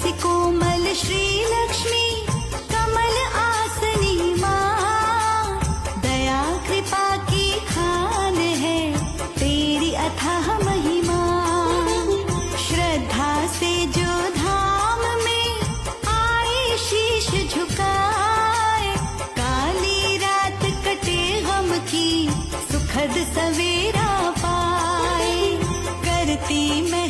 ऐसी कोमल श्री लक्ष्मी कमल आसनी माँ, दया कृपा की खान है तेरी अथाह महिमा। श्रद्धा से जो धाम में आए शीश झुकाए, काली रात कटे गम की सुखद सवेरा पाए। करती मैं